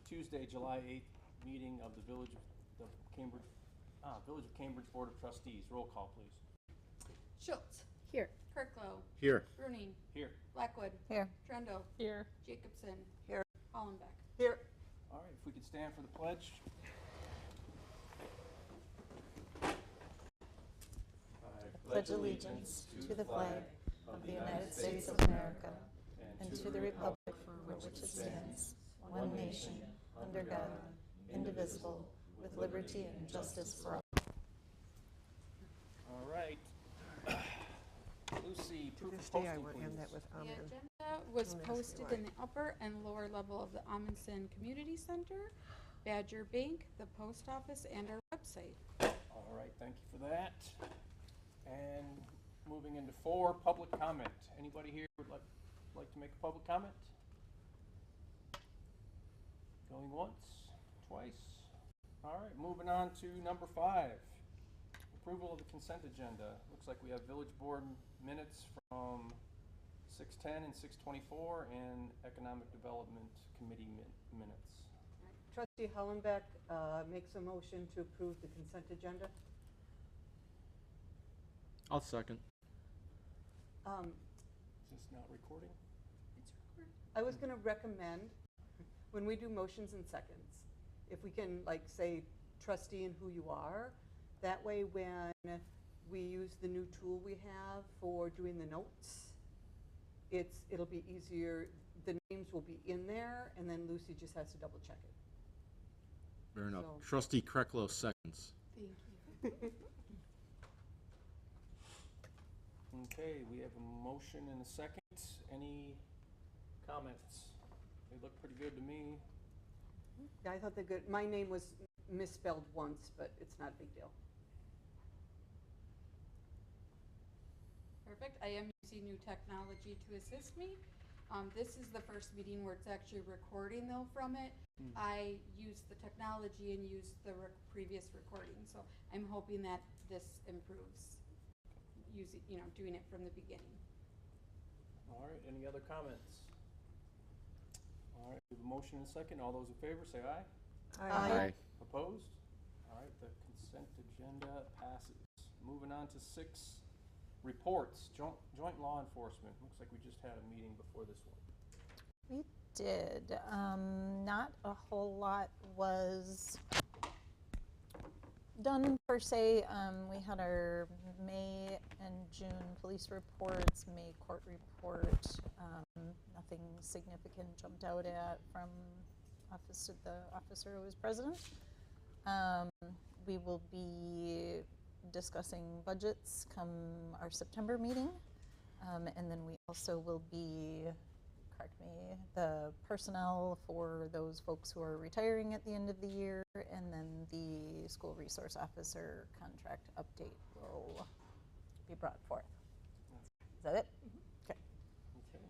Tuesday, July 8th meeting of the Village of Cambridge Board of Trustees. Roll call, please. Schultz. Here. Kirklow. Here. Bruning. Here. Blackwood. Here. Trendle. Here. Jacobson. Here. Hollenbeck. Here. All right, if we could stand for the pledge. Pledge allegiance to the flag of the United States of America and to the republic for which it stands, one nation, under God, indivisible, with liberty and justice for all. All right. Lucy, To proof this of day, I posting, would please. end that with The Amundsen. agenda was Don't ask me posted why. in the upper and lower level of the Amundsen Community Center, Badger Bank, the post office, and our website. All right, thank you for that. And moving into 4, public comment. Anybody here would like to make a public comment? Going once, twice. All right, moving on to number 5. Approval of the consent agenda. Looks like we have village board minutes from 6:10 and 6:24 and economic development committee minutes. Trustee Hollenbeck makes a motion to approve the consent agenda. I'll second. Is this not recording? It's recorded. I was going to recommend, when we do motions and seconds, if we can say trustee and who you are, that way when we use the new tool we have for doing the notes, it'll be easier. The names will be in there, and then Lucy just has to double check it. Fair enough. So- Trustee Krecklow seconds. Thank you. Okay, we have a motion and a second. Any comments? They look pretty good to me. Yeah, I thought they're good. My name was misspelled once, but it's not a big deal. Perfect. I am using new technology to assist me. This is the first meeting where it's actually recording though from it. I used the technology and used the previous recording, so I'm hoping that this improves doing it from the beginning. All right, any other comments? All right, we have a motion and a second. All those in favor say aye. Aye. Opposed? All right, the consent agenda passes. Moving on to 6, reports. Joint law enforcement. Looks like we just had a meeting before this one. We did. Not a whole lot was done per se. We had our May and June police reports, May court report. Nothing significant jumped out at from the officer who was president. We will be discussing budgets come our September meeting. And then we also will be, correct me, the personnel for those folks who are retiring at the end of the year, and then the school resource officer contract update will be brought forth. Is that it? Okay. Okay.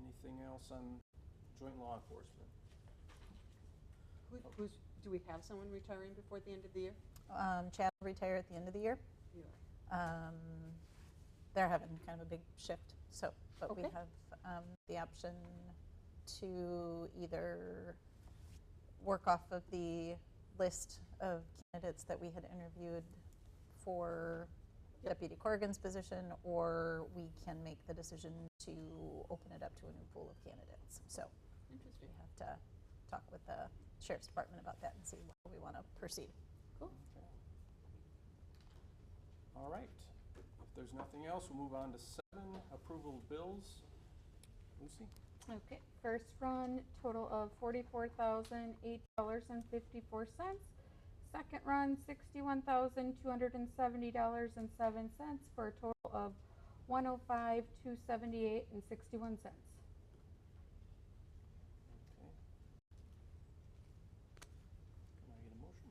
Anything else on joint law enforcement? Do we have someone retiring before the end of the year? Chad will retire at the end of the year. Yeah. They're having kind of a big shift, but we Okay. have the option to either work off of the list of candidates that we had interviewed for Deputy Corrigan's position, or we can make the decision to open it up to a new pool of candidates. So Interesting. we have to talk with the Sheriff's Department about that and see how we want to proceed. Cool. Okay. All right. If there's nothing else, we'll move on to 7, approval of bills. Lucy? Okay, first run, total of $44,008.54. Second run, $61,270.07 for a total of $105,278.61. Okay. Can I get a motion?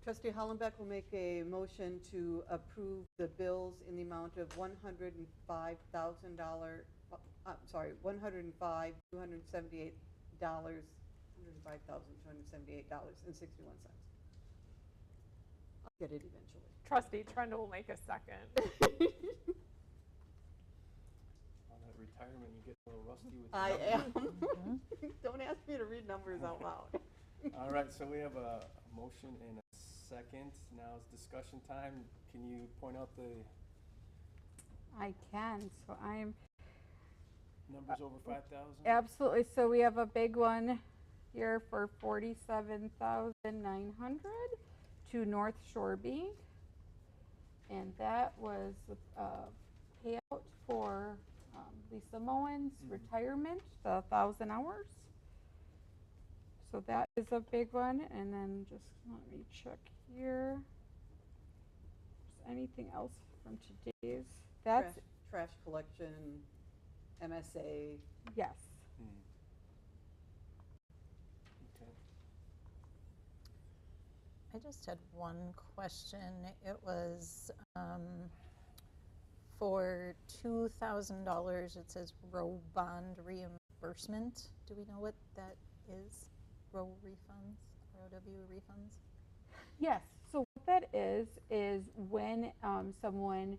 Trustee Hollenbeck will make a motion to approve the bills in the amount of $105,278, $105,278.61. I'll get it eventually. Trustee Trendle will make a second. On that retirement, you get a little rusty with the I numbers. am. Don't ask me to read numbers out loud. All right, so we have a motion and a second. Now it's discussion time. Can you point out the I can, so I'm numbers over 5,000? absolutely, so we have a big one here for 47,900 to North Shore Bank. And that was a payout for Lisa Moen's retirement, the 1,000 hours. So that is a big one, and then just let me check here. Is anything else from today's? That's, Trash collection, MSA. yes. Hmm. Okay. I just had one question. It was for $2,000. It says row bond reimbursement. Do we know what that is? Row refunds, ROW refunds? Yes, so what that is when someone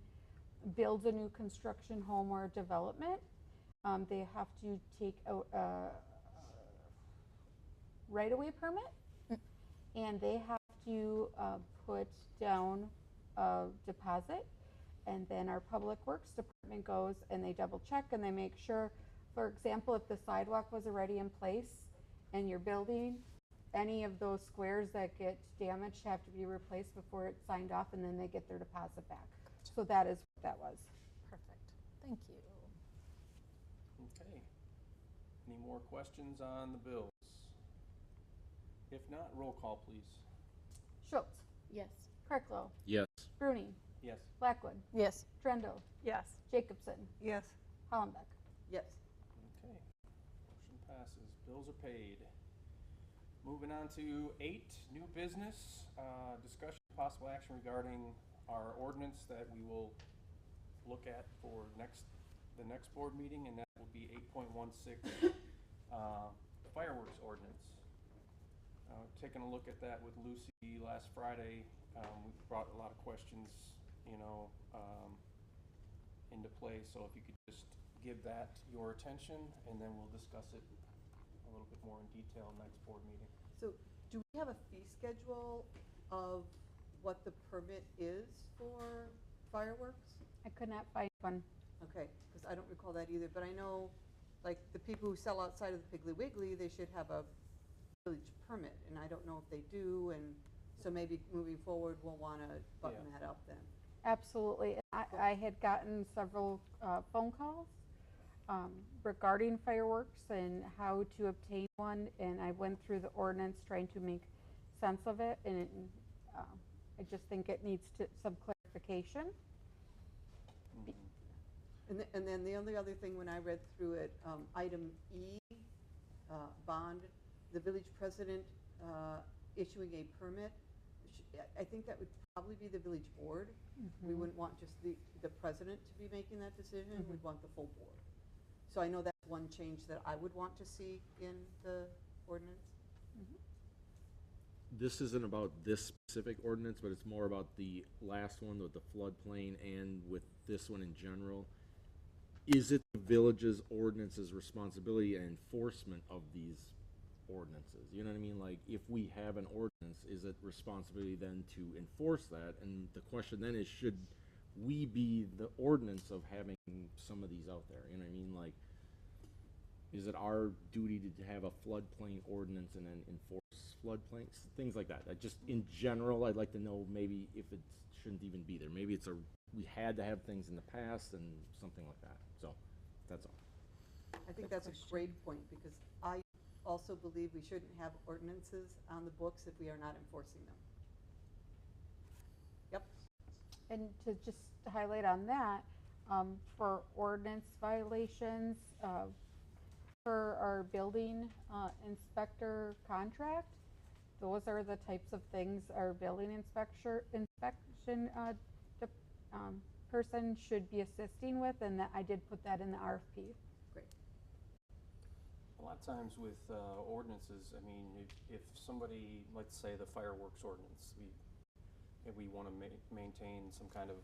builds a new construction home or development, they have to take a right-of-way permit, and they have to put down a deposit, and then our Public Works Department goes and they double check and they make sure, for example, if the sidewalk was already in place and you're building, any of those squares that get damaged have to be replaced before it's signed off, and then they get their deposit back. So that is what that was. Perfect. Thank you. Okay. Any more questions on the bills? If not, roll call, please. Schultz, Yes. Krecklow, Yes. Bruni, Yes. Blackwood, Yes. Trendo, Yes. Jacobson, Yes. Hollenbeck. Yes. Okay. Motion passes. Bills are paid. Moving on to 8, new business. Discussion possible action regarding our ordinance that we will look at for the next board meeting, and that will be 8.16 fireworks ordinance. Taking a look at that with Lucy last Friday, we brought a lot of questions, into play. So if you could just give that your attention, and then we'll discuss it a little bit more in detail next board meeting. So do we have a fee schedule of what the permit is for fireworks? I could not find one. Okay, because I don't recall that either, but I know, like, the people who sell outside of the Piggly Wiggly, they should have a village permit, and I don't know if they do, and so maybe moving forward, we'll want to button that up then. Absolutely. I had gotten several phone calls regarding fireworks and how to obtain one, and I went through the ordinance trying to make sense of it, and I just think it needs some clarification. And then the only other thing, when I read through it, item E, bond, the village president issuing a permit, I think that would probably be the village board. We wouldn't want just the president to be making that decision, we'd want the full board. So I know that's one change that I would want to see in the ordinance. This isn't about this specific ordinance, but it's more about the last one with the floodplain and with this one in general. Is it the village's ordinance's responsibility and enforcement of these ordinances? You know what I mean? Like, if we have an ordinance, is it responsibility then to enforce that? And the question then is, should we be the ordinance of having some of these out there? You know what I mean? Like, is it our duty to have a floodplain ordinance and then enforce floodplains? Things like that. Just in general, I'd like to know maybe if it shouldn't even be there. Maybe it's we had to have things in the past and something like that. So, that's all. I think that's a great point, because I also believe we shouldn't have ordinances on the books if we are not enforcing them. Yep. And to just highlight on that, for ordinance violations, for our building inspector contract, those are the types of things our building inspection person should be assisting with, and that I did put that in the RFP. Great. A lot of times with ordinances, I mean, if somebody, let's say the fireworks ordinance, if we want to maintain some kind of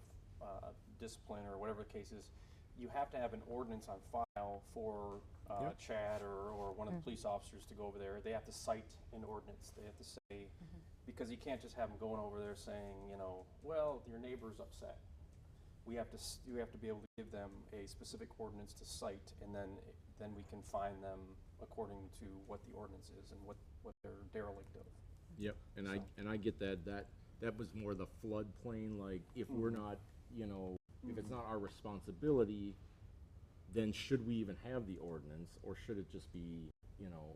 discipline or whatever the case is, you have to have an ordinance on file for Yep. Chad or one of the police officers to go over there. They have to cite an ordinance. They have to say, because you can't just have them going over there saying, you know, well, your neighbor's upset. We have to be able to give them a specific ordinance to cite, and then we can fine them according to what the ordinance is and what they're derelict of. Yep, and I get that was more the floodplain, like, if we're not, you know, if it's not our responsibility, then should we even have the ordinance, or should it just be, you know,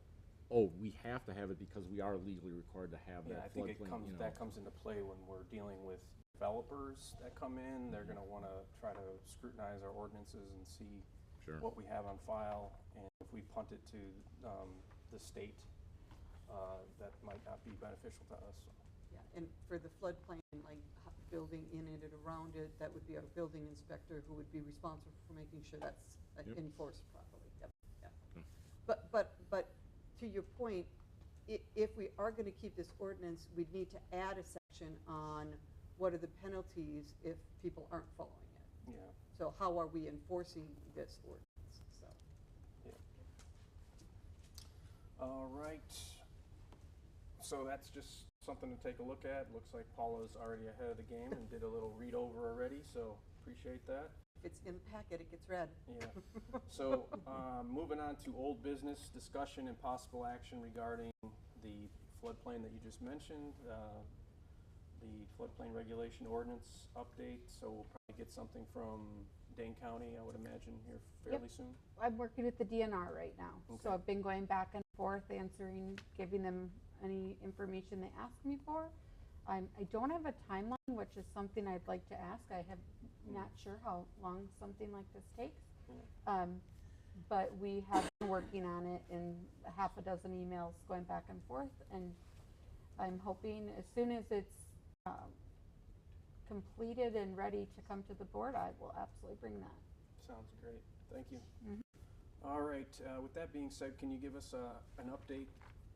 oh, we have to have it because we are legally required to have Yeah, that I think floodplain, you know? that comes into play when we're dealing with developers that come in. They're gonna wanna try to scrutinize our ordinances and see Sure. what we have on file, and if we punt it to the state, that might not be beneficial to us. Yeah, and for the floodplain, like building in it and around it, that would be our building inspector who would be responsible for making sure that's Yep. enforced properly. Yep, yep. Okay. But to your point, if we are going to keep this ordinance, we'd need to add a section on what are the penalties if people aren't following it. Yeah. So how are we enforcing this ordinance? So, All right. So that's just something to take a look at. Looks like Paula's already ahead of the game and did a little read over already, so appreciate that. if it's in the packet, it gets read. Yeah. So, moving on to old business discussion and possible action regarding the floodplain that you just mentioned, the floodplain regulation ordinance update. So we'll probably get something from Dane County, I would imagine, here fairly soon. I'm working with the DNR right now, so Okay. I've been going back and forth answering, giving them any information they ask me for. I don't have a timeline, which is something I'd like to ask. I have not sure how long something like this takes. But we have been working on it in half a dozen emails going back and forth, and I'm hoping as soon as it's completed and ready to come to the board, I will absolutely bring that. Sounds great. Thank you. Mhm. All right. With that being said, can you give us an update,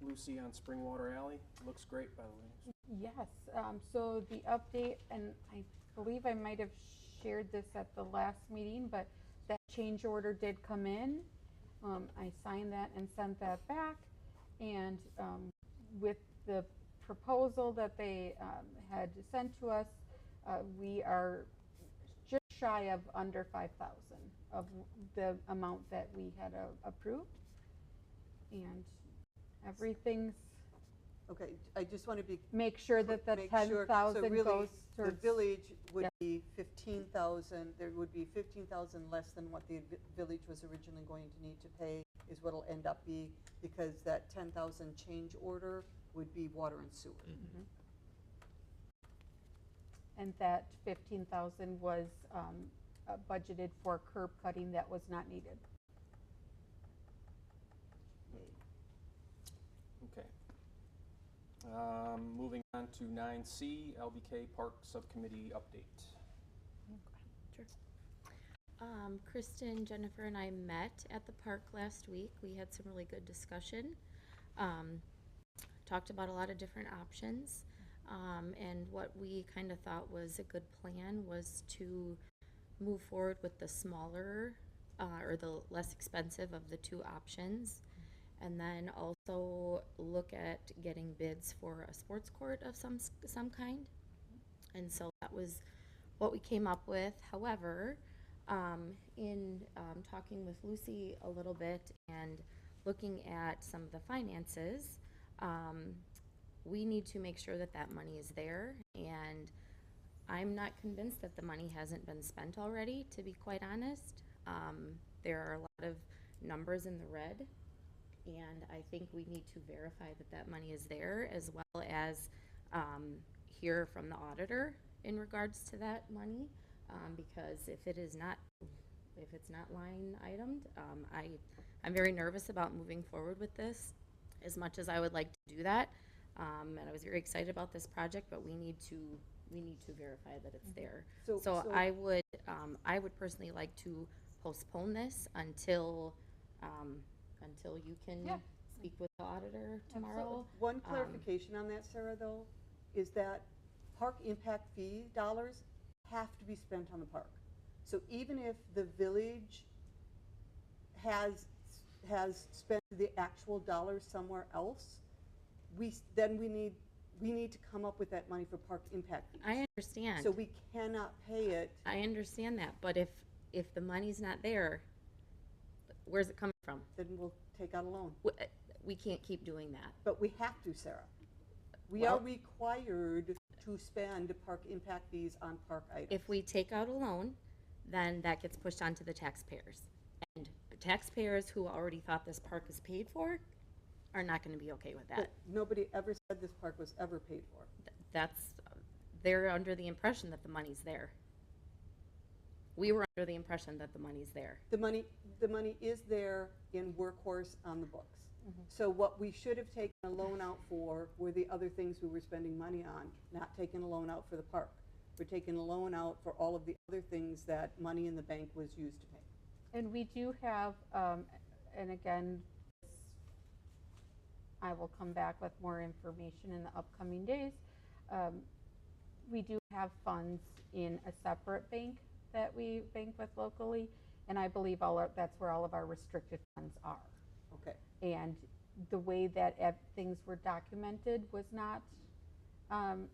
Lucy, on Springwater Alley? Looks great, by the way. Yes, so the update, and I believe I might have shared this at the last meeting, but that change order did come in. I signed that and sent that back, and with the proposal that they had sent to us, we are just shy of under 5,000 of the amount that we had approved, and everything's, Okay, I just want to be make sure that the make sure- 10,000 so really, goes the towards. village would Yeah. be 15,000, there would be 15,000 less than what the village was originally going to need to pay, is what'll end up be, because that 10,000 change order would be water and sewer. And that 15,000 was budgeted for curb cutting that was not needed. Okay. Moving on to 9C, LBK Park Subcommittee update. Sure. Kristen, Jennifer, and I met at the park last week. We had some really good discussion. Talked about a lot of different options. And what we kind of thought was a good plan was to move forward with the smaller or the less expensive of the two options. And then also look at getting bids for a sports court of some kind. And so that was what we came up with. However, in talking with Lucy a little bit and looking at some of the finances, we need to make sure that that money is there. And I'm not convinced that the money hasn't been spent already, to be quite honest. There are a lot of numbers in the red. And I think we need to verify that that money is there, as well as hear from the auditor in regards to that money, because if it's not line itemed, I'm very nervous about moving forward with this. As much as I would like to do that, and I was very excited about this project, but we need to verify that it's there. So I would personally like to postpone this until you can Yeah. speak with the auditor tomorrow. One clarification on that, Sarah, though, is that park impact fee dollars have to be spent on the park. So even if the village has spent the actual dollars somewhere else, we need to come up with that money for park impact fees. I understand. So we cannot pay it. I understand that, but if the money's not there, where's it coming from? Then we'll take out a loan. We can't keep doing that. But we have to, Sarah. We are Well- required to spend park impact fees on park items. If we take out a loan, then that gets pushed onto the taxpayers. And taxpayers who already thought this park is paid for are not gonna be okay with But that. nobody ever said this park was ever paid for. They're under the impression that the money's there. We were under the impression that the money's there. The money is there in Workhorse on the books. So what we should have taken a loan out for were the other things we were spending money on, not taking a loan out for the park. We're taking a loan out for all of the other things that money in the bank was used to pay. And we do have, and again, I will come back with more information in the upcoming days. We do have funds in a separate bank that we bank with locally, and I believe that's where all of our restricted funds are. Okay. And the way that things were documented was not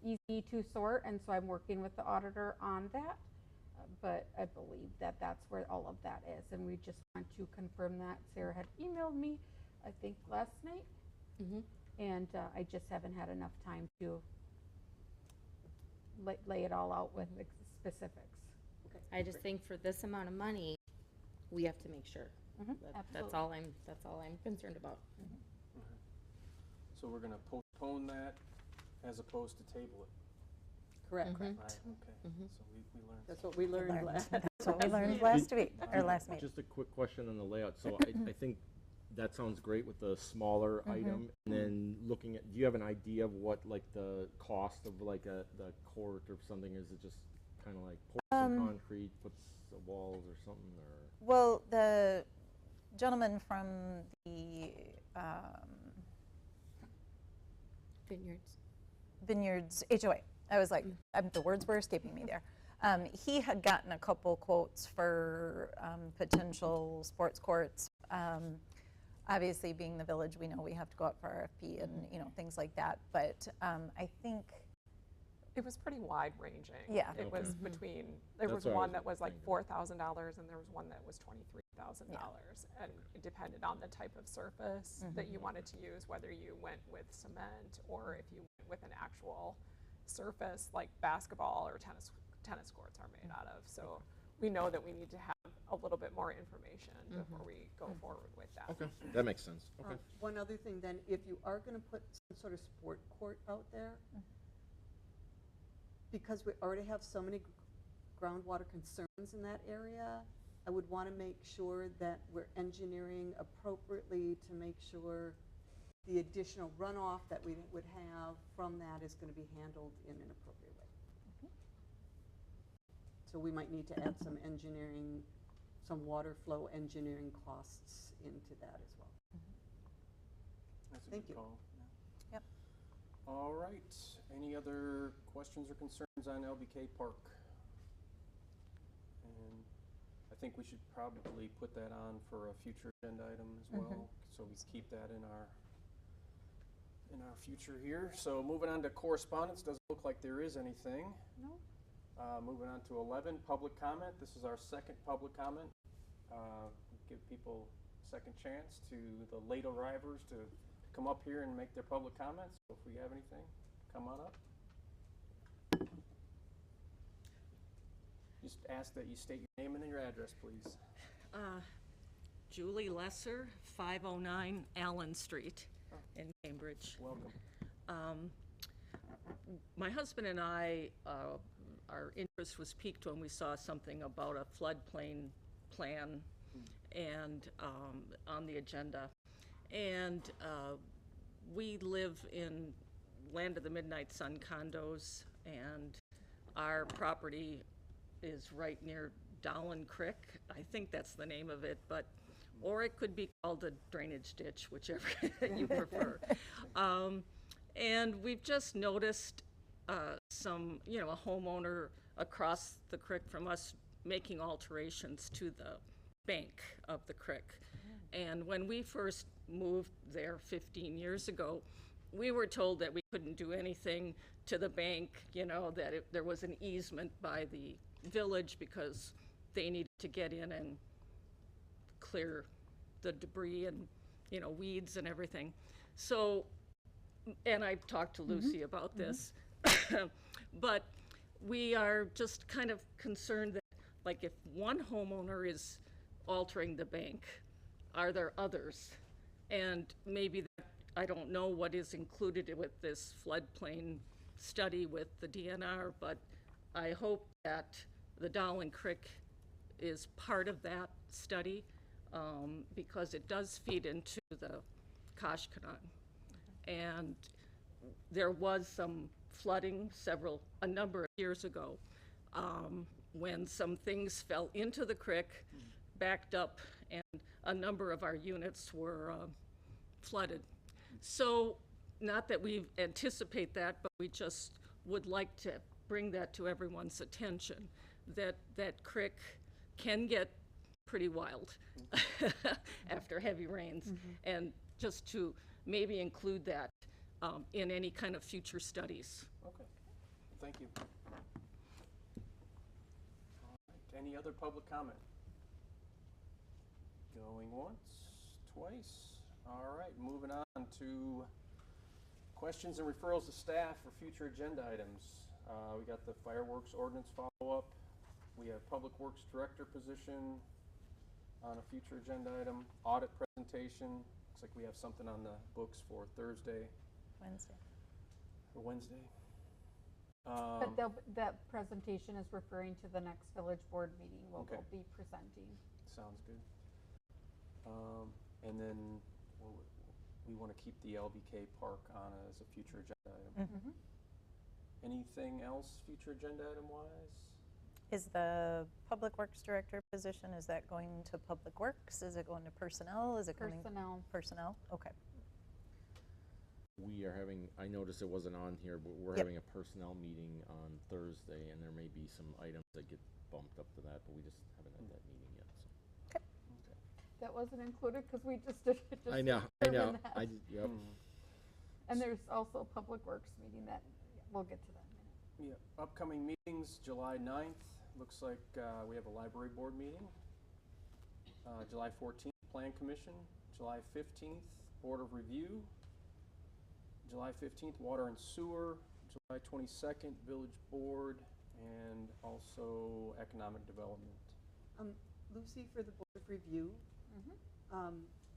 easy to sort, and so I'm working with the auditor on that. But I believe that that's where all of that is, and we just want to confirm that. Sarah had emailed me, I think, last night, and I just haven't had enough time to lay it all out with the specifics. Okay. I just think for this amount of money, we have to make sure. That's all I'm concerned about. So we're gonna postpone that as opposed to table it. Correct. Right, okay. So we learned. That's what we learned last. That's what we learned last week, or last meeting. Just a quick question on the layout. So I think that sounds great with the smaller item. And then looking at, do you have an idea of what like the cost of like the court or something? Is it just kind of like pour some concrete, puts the walls or something, or? Well, the gentleman from the Vineyards HOA, I was like, the words were escaping me there. He had gotten a couple quotes for potential sports courts. Obviously, being the village, we know we have to go out for RFP and things like that. But I think It was pretty wide ranging. Yeah. It was between, there That's was what I one was that was like thinking. $4,000 and there was one that was $23,000. And it depended on the type of surface that you wanted to use, whether you went with cement or if you went with an actual surface like basketball or tennis courts are made out of. So we know that we need to have a little bit more information before we go forward with that. Okay, that makes sense. Okay. One other thing then, if you are going to put some sort of sport court out there, because we already have so many groundwater concerns in that area, I would want to make sure that we're engineering appropriately to make sure the additional runoff that we would have from that is going to be handled in an appropriate way. So we might need to add some engineering, some water flow engineering costs into that as well. That's a Thank good you. call. Yeah. Yep. All right, any other questions or concerns on LBK Park? And I think we should probably put that on for a future agenda item as well, so we keep that in our future here. So moving on to correspondence, doesn't look like there is anything. No. Moving on to 11, public comment. This is our second public comment. Give people a second chance to the late arrivals to come up here and make their public comments. So if we have anything, come on up. Just ask that you state your name and your address, please. Julie Lesser, 509 Allen Street in Cambridge. Welcome. My husband and I, our interest was piqued when we saw something about a floodplain plan and on the agenda. And we live in Land of the Midnight Sun condos, and our property is right near Dowlin Creek. I think that's the name of it, but or it could be called a drainage ditch, whichever you prefer. And we've just noticed a homeowner across the creek from us making alterations to the bank of the creek. And when we first moved there 15 years ago, we were told that we couldn't do anything to the bank, you know, that there was an easement by the village because they needed to get in and clear the debris and, you know, weeds and everything. So, and I've talked to Lucy about this, but we are just kind of concerned that, like, if one homeowner is altering the bank, are there others? And maybe that, I don't know what is included with this floodplain study with the DNR, but I hope that the Dowling Creek is part of that study, because it does feed into the Koshkonong. And there was some flooding a number of years ago, when some things fell into the creek, backed up, and a number of our units were flooded. So, not that we anticipate that, but we just would like to bring that to everyone's attention, that that creek can get pretty wild after heavy rains, and just to maybe include that in any kind of future studies. Okay, thank you. All right, any other public comment? Going once, twice. All right, moving on to questions and referrals to staff for future agenda items. We got the fireworks ordinance follow-up. We have Public Works Director position on a future agenda item. Audit presentation. Looks like we have something on the books for Thursday Wednesday. or Wednesday. But that presentation is referring to the next village board meeting where Okay. we'll be presenting. Sounds good. And then we want to keep the LBK Park on as a future agenda item. Anything else future agenda item wise? Is the Public Works Director position, is that going to Public Works? Is it going to Personnel? Is it coming? Personnel. Personnel, okay. We are having, I noticed it wasn't on here, but we're Yep. having a personnel meeting on Thursday, and there may be some items that get bumped up to that, but we just haven't had that meeting yet, so. Okay. That wasn't included because we just did it. I know. determined that. Yep. And there's also a Public Works meeting that, we'll get to that in a minute. Yeah, upcoming meetings, July 9th. Looks like we have a library board meeting. July 14th, Plan Commission. July 15th, Board of Review. July 15th, Water and Sewer. July 22nd, Village Board, and also Economic Development. Lucy, for the Board of Review,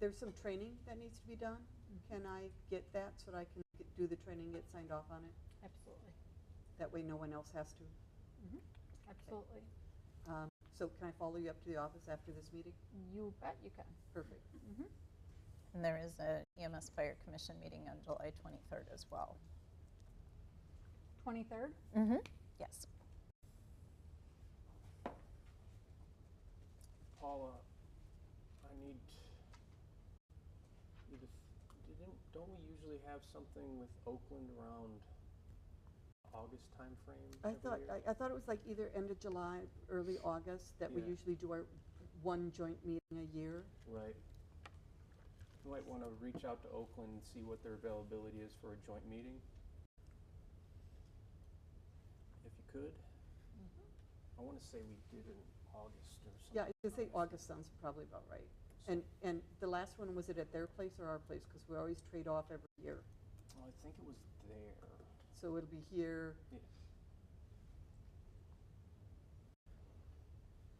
there's some training that needs to be done. Can I get that so that I can do the training, get signed off on it? Absolutely. That way no one else has to. Absolutely. So can I follow you up to the office after this meeting? You bet you can. Perfect. And there is a EMS Fire Commission meeting on July 23rd as well. 23rd? Yes. Paula, I need you to, don't we usually have something with Oakland around August timeframe? I thought it was like either end of July, early August, that we Yeah. usually do our one joint meeting a year. Right. You might want to reach out to Oakland and see what their availability is for a joint meeting. If you could. I want to say we did in August or something. Yeah, I was gonna say August sounds probably about right. And the last one, was it at their place or our place? Because we always trade off every year. Oh, I think it was there. So it'll be here. Yeah.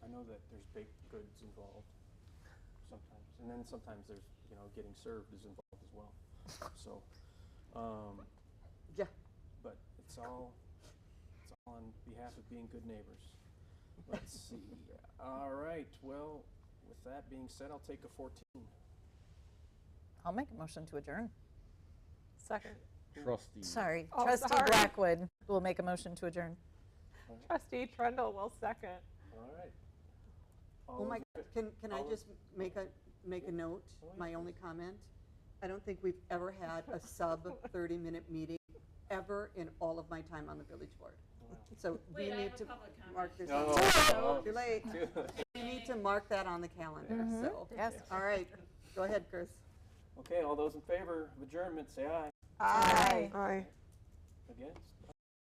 I know that there's baked goods involved sometimes, and then sometimes there's, getting served is involved as well. So, Yeah. but it's all on behalf of being good neighbors. Let's see. All right. Well, with that being said, I'll take a 14. I'll make a motion to adjourn. Second. Trustee. Sorry, Oh, Trustee sorry. Blackwood will make a motion to adjourn. Trustee Trundle will second. All right. Oh my God, can I all just make a note, Oh, yeah, my only comment? I don't think we've ever had a sub 30-minute meeting ever in all of my time on the village board. So we need to mark this. No, on- no. Too late. Too- We need to mark that on the calendar, so. Yes. All right, go ahead, Chris. Okay, all those in favor of adjournment, say aye. Aye. Aye. Against?